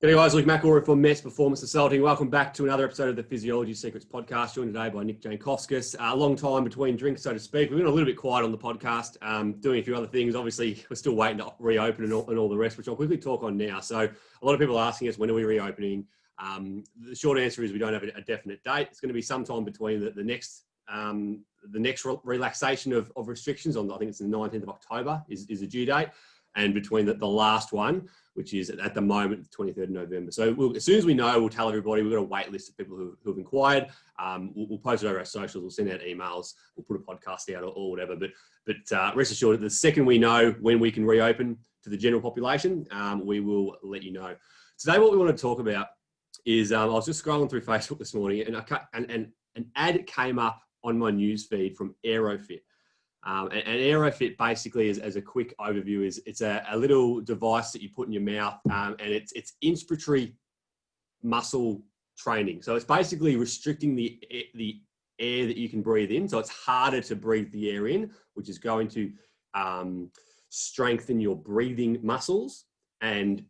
G'day guys, Luke McElroy from Mess Performance Consulting. Welcome back to another episode of the Physiology Secrets podcast, joined today by Nick Jankowskis. A long time between drinks, so to speak. We've been a little bit quiet on the podcast, doing a few other things. Obviously, we're still waiting to reopen and all the rest, which I'll quickly talk on now. So a lot of people are asking us, when are we reopening? The short answer is we don't have a definite date. It's going to be sometime between the next relaxation of restrictions on, I think it's the 19th of October is the due date, and between the last one, which is at the moment, the 23rd of November. So as soon as we know, we'll tell everybody. We've got a wait list of people who have inquired. We'll post it over our socials. We'll send out emails. We'll put a podcast out or whatever. But rest assured, the second we know when we can reopen to the general population, we will let you know. Today, what we want to talk about is I was just scrolling through Facebook this morning, and an ad came up on my news feed from AeroFit. And AeroFit basically, as a quick overview, it's a little device that you put in your mouth, and it's inspiratory muscle training. So it's basically restricting the air that you can breathe in. So it's harder to breathe the air in, which is going to strengthen your breathing muscles, and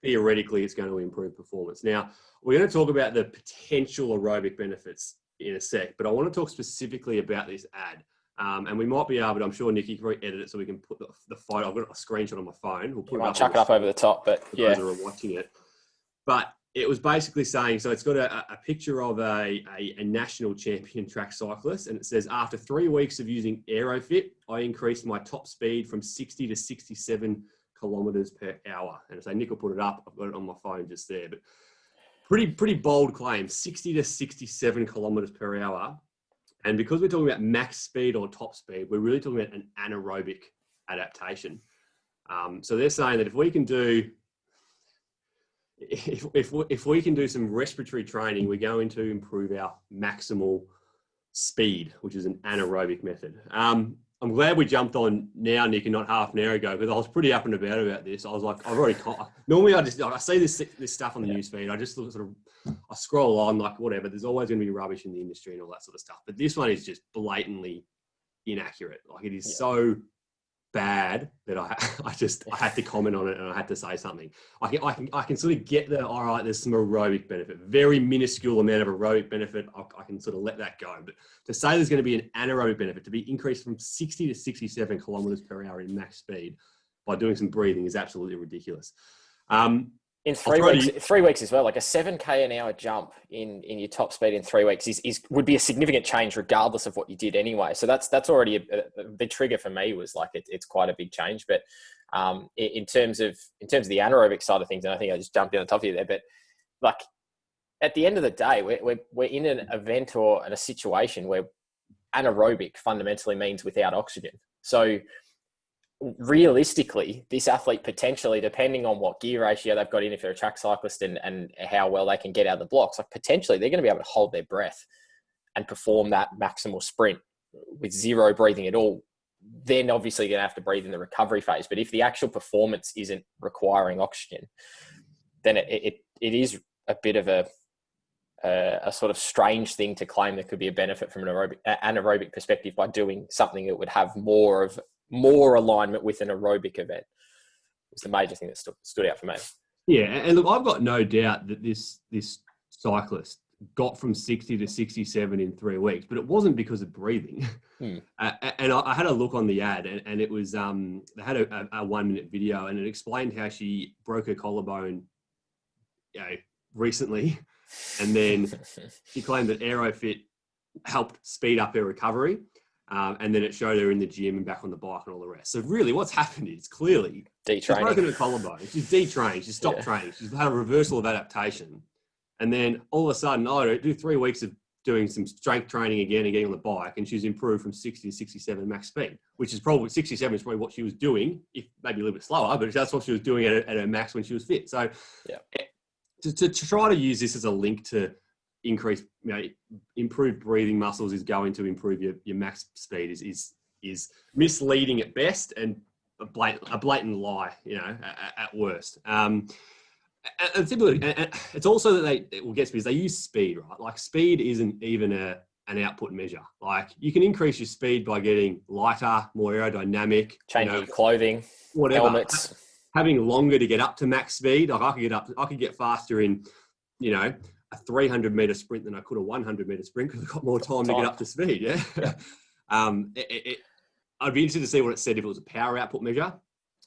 theoretically it's going to improve performance. Now, we're going to talk about the potential aerobic benefits in a sec, but I want to talk specifically about this ad. And we might be able to, I'm sure Nicky can probably edit it so we can put the photo. I've got a screenshot on my phone. We'll put chuck it up over the top, but for those who are watching it. But it was basically saying, so it's got a picture of a national champion track cyclist, and it says, after 3 weeks of using AeroFit, I increased my top speed from 60 to 67 kilometers per hour. And so Nick will put it up. I've got it on my phone just there, but pretty bold claim, 60 to 67 kilometers per hour. And because we're talking about max speed or top speed, we're really talking about an anaerobic adaptation. So they're saying that if we can do some respiratory training, we're going to improve our maximal speed, which is an anaerobic method. I'm glad we jumped on now, Nick, and not half an hour ago, because I was pretty up and about this. I was like, normally I see this stuff on the news feed. I just I scroll on like whatever. There's always going to be rubbish in the industry and all that sort of stuff. But this one is just blatantly inaccurate. Like, it is so bad that I had to comment on it, and I had to say something. I can sort of get all right, there's some aerobic benefit, very minuscule amount of aerobic benefit. I can sort of let that go. But to say there's going to be an anaerobic benefit, to be increased from 60 to 67 kilometers per hour in max speed by doing some breathing, is absolutely ridiculous. In 3 weeks as well, like a 7K an hour jump in your top speed in 3 weeks would be a significant change regardless of what you did anyway. So that's already the trigger for me. Was like it's quite a big change. But in terms of the anaerobic side of things, and I think I just jumped in on top of you there, but like at the end of the day, we're in an event or in a situation where anaerobic fundamentally means without oxygen. So realistically, this athlete potentially, depending on what gear ratio they've got in, if they're a track cyclist and how well they can get out of the blocks, like potentially they're going to be able to hold their breath and perform that maximal sprint with zero breathing at all. Then obviously you're going to have to breathe in the recovery phase. But if the actual performance isn't requiring oxygen, then it is a bit of a sort of strange thing to claim there could be a benefit from an anaerobic perspective by doing something that would have more alignment with an aerobic event. Was the major thing that stood out for me. Yeah, and look, I've got no doubt that this cyclist got from 60 to 67 in 3 weeks, but it wasn't because of breathing. And I had a look on the ad, and it was they had a 1 minute video, and it explained how she broke her collarbone, recently, and then she claimed that AeroFit helped speed up her recovery. And then it showed her in the gym and back on the bike and all the rest. So really what's happened is clearly she's broken her collarbone. She's detrained. She's stopped training. She's had a reversal of adaptation. And then all of a sudden, do 3 weeks of doing some strength training again and getting on the bike. And she's improved from 60 to 67 max speed, which is probably 67 is probably what she was doing, if maybe a little bit slower, but that's what she was doing at her max when she was fit. So to try to use this as a link to increase, improved breathing muscles is going to improve your max speed is misleading at best and a blatant lie, at worst. It's also that what gets me is they use speed, right? Like speed isn't even an output measure. Like you can increase your speed by getting lighter, more aerodynamic, changing your clothing, whatever. helmets. having longer to get up to max speed. Like I could get faster in, you know, a 300-meter sprint than I could a 100-meter sprint because I've got more time to get up to speed. Yeah. I'd be interested to see what it said if it was a power output measure.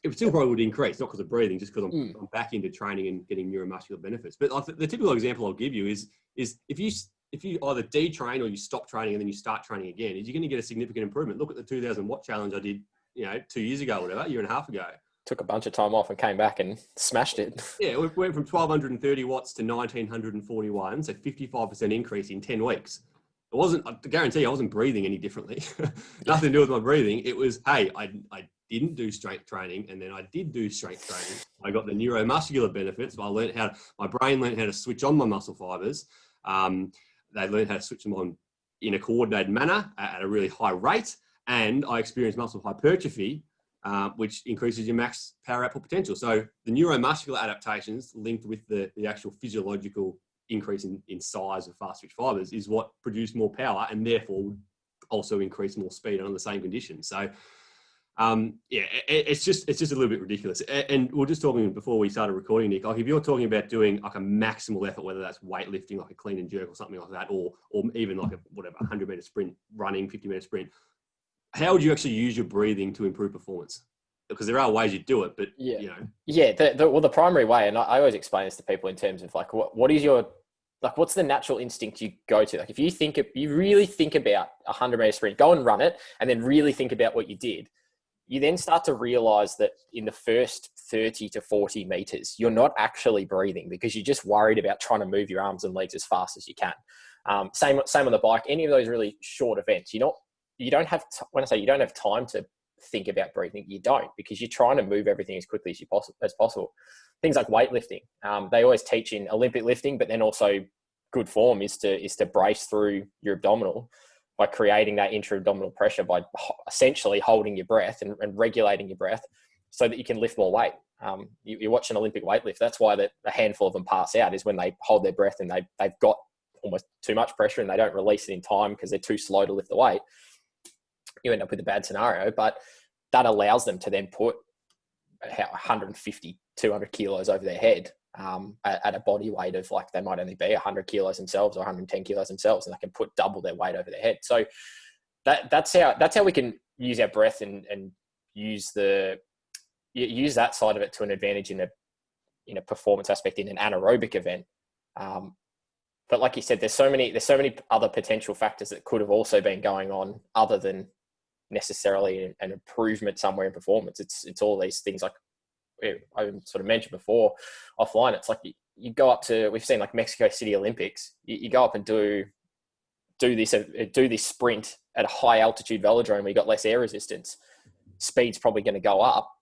It still probably would increase, not because of breathing, just because I'm back into training and getting neuromuscular benefits. But the typical example I'll give you is if you either detrain or you stop training and then you start training again, is you're going to get a significant improvement. Look at the 2,000 watt challenge I did, 2 years ago, whatever, a year and a half ago. Took a bunch of time off and came back and smashed it. Yeah, we went from 1,230 watts to 1,941, so 55% increase in 10 weeks. It wasn't, I guarantee I wasn't breathing any differently. Nothing to do with my breathing. It was, hey, I didn't do strength training, and then I did do strength training. I got the neuromuscular benefits. My brain learned how to switch on my muscle fibers. They learned how to switch them on in a coordinated manner at a really high rate. And I experienced muscle hypertrophy, which increases your max power output potential. So the neuromuscular adaptations linked with the actual physiological increase in size of fast twitch fibers is what produce more power and therefore would also increase more speed under the same conditions. So it's just a little bit ridiculous. And we were just talking before we started recording, Nick, like if you're talking about doing like a maximal effort, whether that's weightlifting, like a clean and jerk or something like that, or even like a 100-meter sprint, running 50-meter sprint, how would you actually use your breathing to improve performance? Because there are ways you do it, but the primary way, and I always explain this to people in terms of like, what is your, like, what's the natural instinct you go to? Like, if you really think about a 100-meter sprint, go and run it, and then really think about what you did, you then start to realize that in the first 30 to 40 meters, you're not actually breathing because you're just worried about trying to move your arms and legs as fast as you can. Same on the bike. Any of those really short events, you don't have, when I say you don't have time to think about breathing, you don't, because you're trying to move everything as quickly as possible. Things like weightlifting, they always teach in Olympic lifting, but then also good form is to brace through your abdominal by creating that intra-abdominal pressure by essentially holding your breath and regulating your breath so that you can lift more weight. You watch an Olympic weightlift, that's why a handful of them pass out, is when they hold their breath and they've got almost too much pressure and they don't release it in time because they're too slow to lift the weight. You end up with a bad scenario, but that allows them to then put 150, 200 kilos over their head at a body weight of, like, they might only be 100 kilos themselves or 110 kilos themselves, and they can put double their weight over their head. So that's how we can use our breath and use that side of it to an advantage in a performance aspect in an anaerobic event. But like you said, there's so many other potential factors that could have also been going on other than necessarily an improvement somewhere in performance. It's all these things, like I sort of mentioned before offline. It's like you go up to, we've seen like Mexico City Olympics, you go up and do this sprint at a high altitude velodrome where you got less air resistance. Speed's probably going to go up.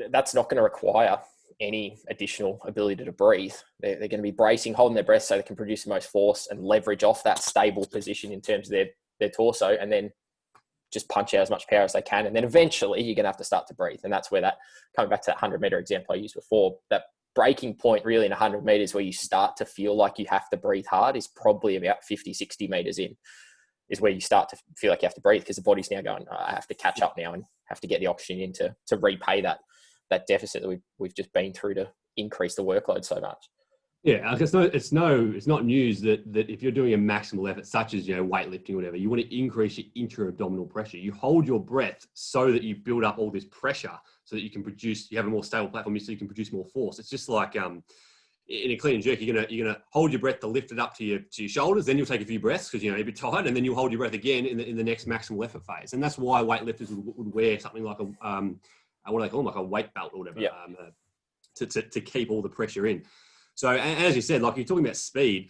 That's not going to require any additional ability to breathe. They're going to be bracing, holding their breath so they can produce the most force and leverage off that stable position in terms of their torso, and then just punch out as much power as they can. And then eventually you're going to have to start to breathe. And that's where coming back to that 100-meter example I used before, that breaking point really in 100 meters where you start to feel like you have to breathe hard is probably about 50, 60 meters in, is where you start to feel like you have to breathe because the body's now going, I have to catch up now and have to get the oxygen in to repay that deficit that we've just been through to increase the workload so much. Yeah, it's not news that if you're doing a maximal effort, such as weightlifting or whatever, you want to increase your intra-abdominal pressure. You hold your breath so that you build up all this pressure, so that you have a more stable platform, so you can produce more force. It's just like in a clean and jerk, you're gonna hold your breath to lift it up to your shoulders, then you'll take a few breaths because you're a bit tired, and then you'll hold your breath again in the next maximal effort phase. And that's why weightlifters would wear something like what do they call them, like a weight belt or whatever, to keep all the pressure in. So, and as you said, like you're talking about speed,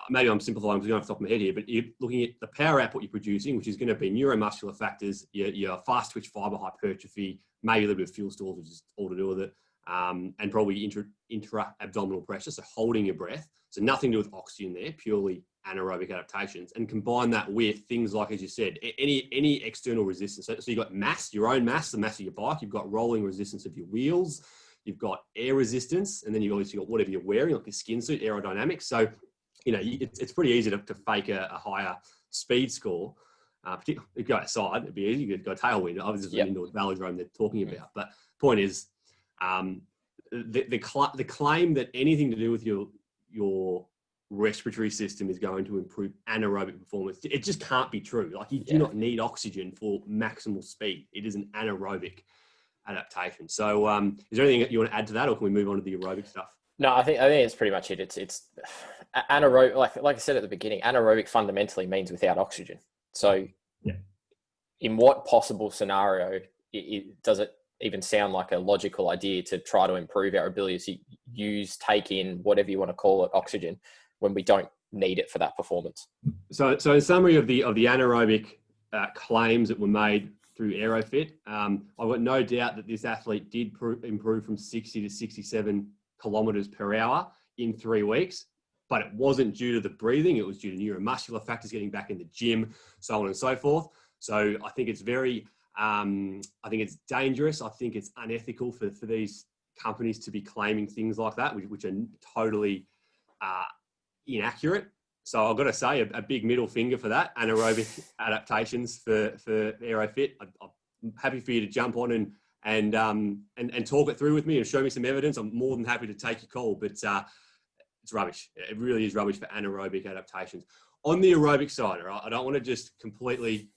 maybe I'm simplifying because I'm going off the top of my head here, but you're looking at the power output you're producing, which is going to be neuromuscular factors, your fast twitch fiber hypertrophy, maybe a little bit of fuel stores, which is all to do with it, and probably intra-abdominal pressure, so holding your breath. So nothing to do with oxygen there, purely anaerobic adaptations, and combine that with things like, as you said, any external resistance. So you've got mass, your own mass, the mass of your bike, you've got rolling resistance of your wheels, you've got air resistance, and then you've obviously got whatever you're wearing, like your skin suit, aerodynamics. So, it's pretty easy to fake a higher speed score. Particularly, if you go outside, it'd be easy. You could go tailwind. Obviously, Yep. indoor velodrome they're talking about. But point is, the claim that anything to do with your respiratory system is going to improve anaerobic performance, it just can't be true. Like, you do not need oxygen for maximal speed. It is an anaerobic adaptation. So is there anything that you want to add to that, or can we move on to the aerobic stuff? No, I think it's pretty much it. It's anaerobic, like I said at the beginning, anaerobic fundamentally means without oxygen. So in what possible scenario does it even sound like a logical idea to try to improve our ability to take in, whatever you want to call it, oxygen, when we don't need it for that performance? So in summary of the anaerobic claims that were made through Aerofit, I've got no doubt that this athlete did improve from 60 to 67 kilometers per hour in 3 weeks, but it wasn't due to the breathing. It was due to neuromuscular factors, getting back in the gym, so on and so forth. So I think it's I think it's dangerous. I think it's unethical for these companies to be claiming things like that, which are totally inaccurate. So I've got to say a big middle finger for that. Anaerobic adaptations for Aerofit. I'm happy for you to jump on and talk it through with me and show me some evidence. I'm more than happy to take your call, but it's rubbish. It really is rubbish for anaerobic adaptations. On the aerobic side, all right, I don't want to just completely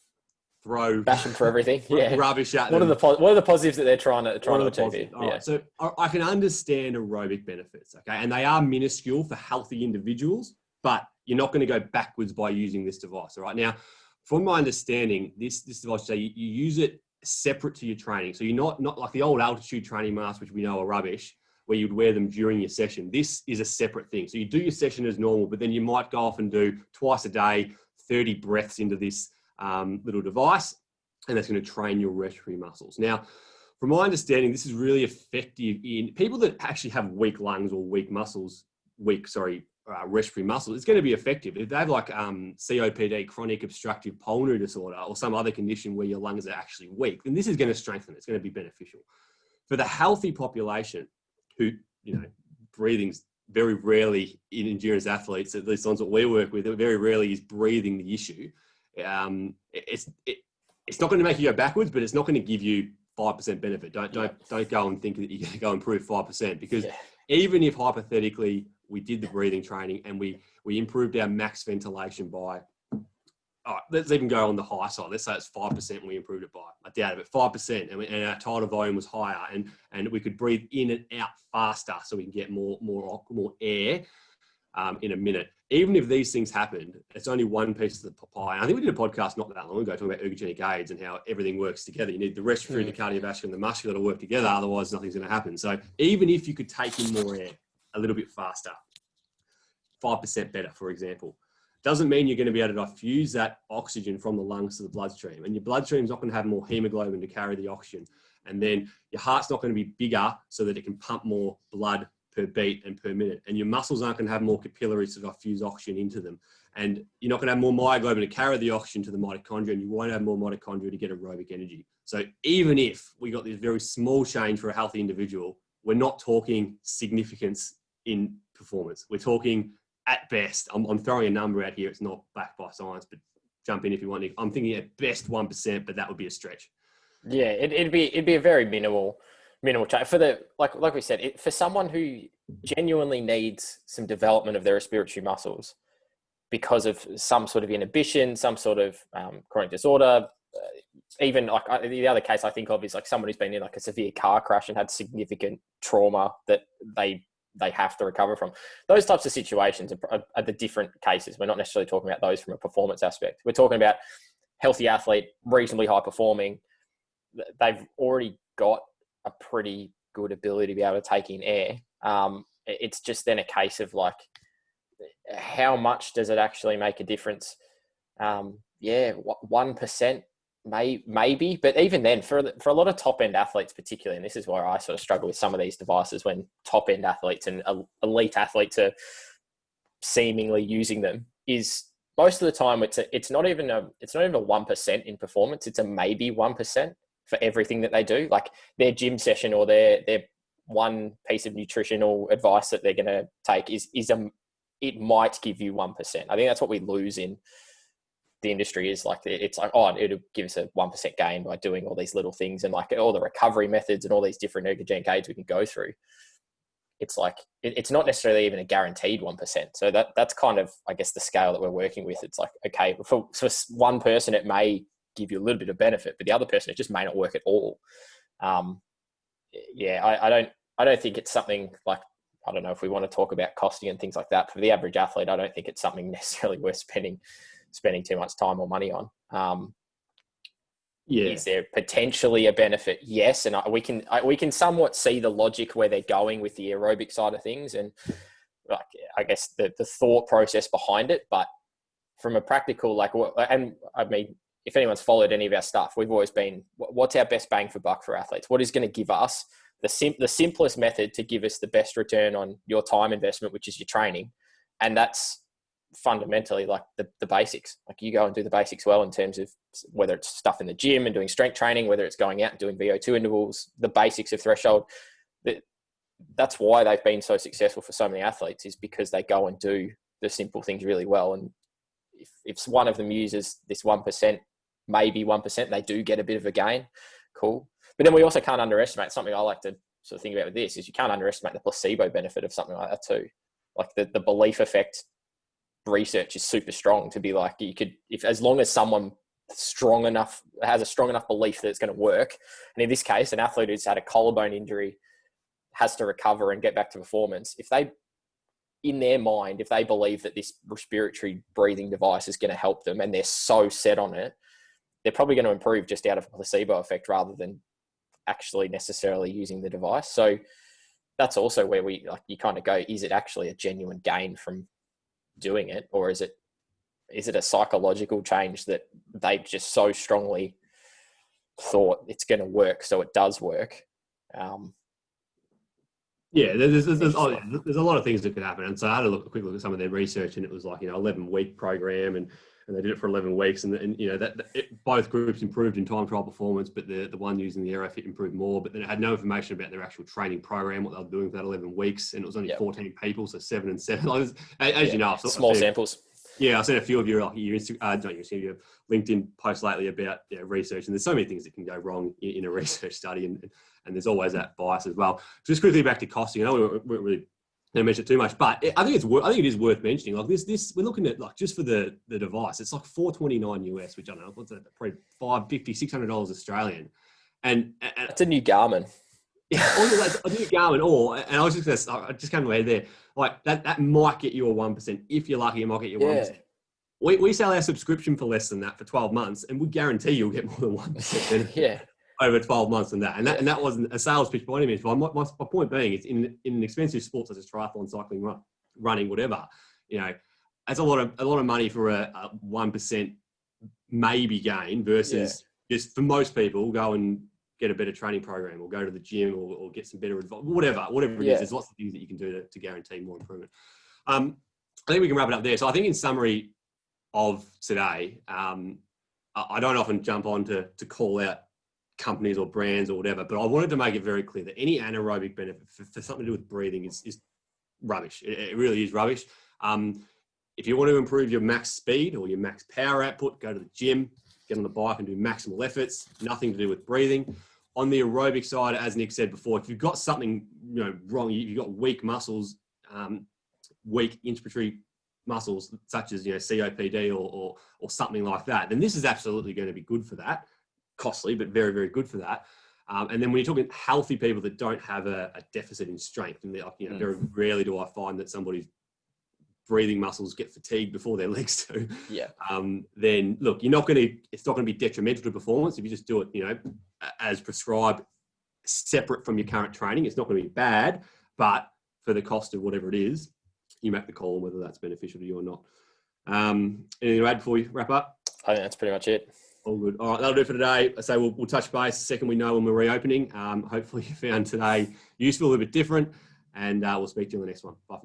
throw bash them for everything. Rubbish at them. What are the positives that they're trying to achieve here? All right, so I can understand aerobic benefits, okay, and they are minuscule for healthy individuals, but you're not going to go backwards by using this device. All right, now, from my understanding, this device, you use it separate to your training. So you're not like the old altitude training masks, which we know are rubbish, where you'd wear them during your session. This is a separate thing. So you do your session as normal, but then you might go off and do twice a day, 30 breaths into this little device, and that's going to train your respiratory muscles. Now, from my understanding, this is really effective in people that actually have weak lungs or weak respiratory muscles. It's going to be effective. If they have like COPD, chronic obstructive pulmonary disorder, or some other condition where your lungs are actually weak, then this is going to strengthen it. It's going to be beneficial. For the healthy population who, breathing's very rarely in endurance athletes, at least ones that we work with, very rarely is breathing the issue. It's not going to make you go backwards, but it's not going to give you 5% benefit. Don't go and think that you're going to go improve 5%, because even if hypothetically we did the breathing training and we improved our max ventilation by, let's even go on the high side. Let's say it's 5% and we improved it by, I doubt it, but 5%, and our tidal volume was higher, and we could breathe in and out faster so we can get more air in a minute. Even if these things happened, it's only one piece of the pie. And I think we did a podcast not that long ago talking about ergogenic aids and how everything works together. You need the respiratory, the cardiovascular, and the muscular to work together. Otherwise, nothing's going to happen. So even if you could take in more air a little bit faster, 5% better, for example, doesn't mean you're going to be able to diffuse that oxygen from the lungs to the bloodstream. And your bloodstream's not going to have more hemoglobin to carry the oxygen. And then your heart's not going to be bigger so that it can pump more blood per beat and per minute. And your muscles aren't going to have more capillaries to diffuse oxygen into them. And you're not going to have more myoglobin to carry the oxygen to the mitochondria, and you won't have more mitochondria to get aerobic energy. So even if we got this very small change for a healthy individual, we're not talking significance in performance. We're talking, at best, I'm throwing a number out here, it's not backed by science, but jump in if you want. I'm thinking at best 1%, but that would be a stretch. Yeah, it'd be a very minimal change for the like we said, for someone who genuinely needs some development of their respiratory muscles because of some sort of inhibition, some sort of chronic disorder. Even like the other case I think of is like someone who's been in like a severe car crash and had significant trauma that they have to recover from. Those types of situations are the different cases. We're not necessarily talking about those from a performance aspect. We're talking about healthy athlete, reasonably high performing. They've already got a pretty good ability to be able to take in air. It's just then a case of like, how much does it actually make a difference? 1% maybe, but even then for a lot of top end athletes particularly, and this is where I sort of struggle with some of these devices when top end athletes and elite athletes are seemingly using them, is most of the time it's not even a 1% in performance. It's a maybe 1% for everything that they do. Like their gym session or their one piece of nutritional advice that they're going to take it might give you 1%. I think that's what we lose in the industry is like, it's like, oh, it'll give us a 1% gain by doing all these little things, and like all the recovery methods and all these different ergogenic aids we can go through. It's like, it's not necessarily even a guaranteed 1%. So that's kind of, I guess, the scale that we're working with. It's like, okay, for one person, it may give you a little bit of benefit, but the other person, it just may not work at all. I don't think it's something like, I don't know if we want to talk about costing and things like that. For the average athlete, I don't think it's something necessarily worth spending too much time or money on. Is there potentially a benefit? Yes. And we can somewhat see the logic where they're going with the aerobic side of things, and like, I guess the thought process behind it. But from a practical, like, and I mean, if anyone's followed any of our stuff, we've always been, what's our best bang for buck for athletes? What is going to give us the simplest method to give us the best return on your time investment, which is your training? And that's fundamentally like the basics. Like, you go and do the basics well, in terms of whether it's stuff in the gym and doing strength training, whether it's going out and doing VO2 intervals, the basics of threshold. That's why they've been so successful for so many athletes, is because they go and do the simple things really well. And if one of them uses this 1%, maybe 1%, they do get a bit of a gain. Cool. But then we also can't underestimate, something I like to sort of think about with this, is you can't underestimate the placebo benefit of something like that too. Like the belief effect research is super strong to be like, you could, if as long as someone has a strong enough belief that it's going to work, and in this case, an athlete who's had a collarbone injury has to recover and get back to performance, if they, in their mind, if they believe that this respiratory breathing device is going to help them and they're so set on it, they're probably going to improve just out of a placebo effect rather than actually necessarily using the device. So that's also where you kind of go, is it actually a genuine gain from doing it, or is it a psychological change that they've just so strongly thought it's going to work, so it does work? There's a lot of things that could happen. And so I had a quick look at some of their research, and it was like, 11-week program, and they did it for 11 weeks. And both groups improved in time trial performance, but the one using the AeroFit improved more. But then it had no information about their actual training program, what they were doing for that 11 weeks. And it was only 14 people, so 7 and 7. As you know, small samples. Yeah, I've seen a few of your LinkedIn posts lately about research, and there's so many things that can go wrong in a research study, and there's always that bias as well. Just quickly back to costing. I know we weren't really going to mention it too much, but I think it is worth mentioning. Like this, we're looking at, like, just for the device, it's like $429 US, which I don't know, what's that? Probably $550, $600 Australian, and it's a new Garmin. Yeah, a new Garmin, and I just came to my head there. Like that might get you a 1%. If you're lucky, it might get you 1%. We sell our subscription for less than that for 12 months, and we guarantee you'll get more than 1% over 12 months than that. And that wasn't a sales pitch by any means. But my point being is, in an expensive sport such as triathlon, cycling, running, whatever, that's a lot of money for a 1% maybe gain versus just, for most people, go and get a better training program, or go to the gym, or get some better advice, whatever it is. There's lots of things that you can do to guarantee more improvement. I think we can wrap it up there. So I think, in summary of today, I don't often jump on to call out companies or brands or whatever, but I wanted to make it very clear that any anaerobic benefit for something to do with breathing is rubbish. It really is rubbish. If you want to improve your max speed or your max power output, go to the gym, get on the bike and do maximal efforts. Nothing to do with breathing. On the aerobic side, as Nick said before, if you've got something wrong, you've got weak muscles, weak inspiratory muscles, such as COPD or something like that, then this is absolutely going to be good for that. Costly, but very, very good for that. And then when you're talking healthy people that don't have a deficit in strength, and very rarely do I find that somebody's breathing muscles get fatigued before their legs do. Then look, it's not going to be detrimental to performance if you just do it, as prescribed, separate from your current training. It's not going to be bad, but for the cost of whatever it is, you make the call on whether that's beneficial to you or not. Anything to add before we wrap up? I think that's pretty much it. All good. All right, that'll do it for today. So we'll touch base the second we know when we're reopening. Hopefully you found today useful, a little bit different, and we'll speak to you in the next one. Bye for now.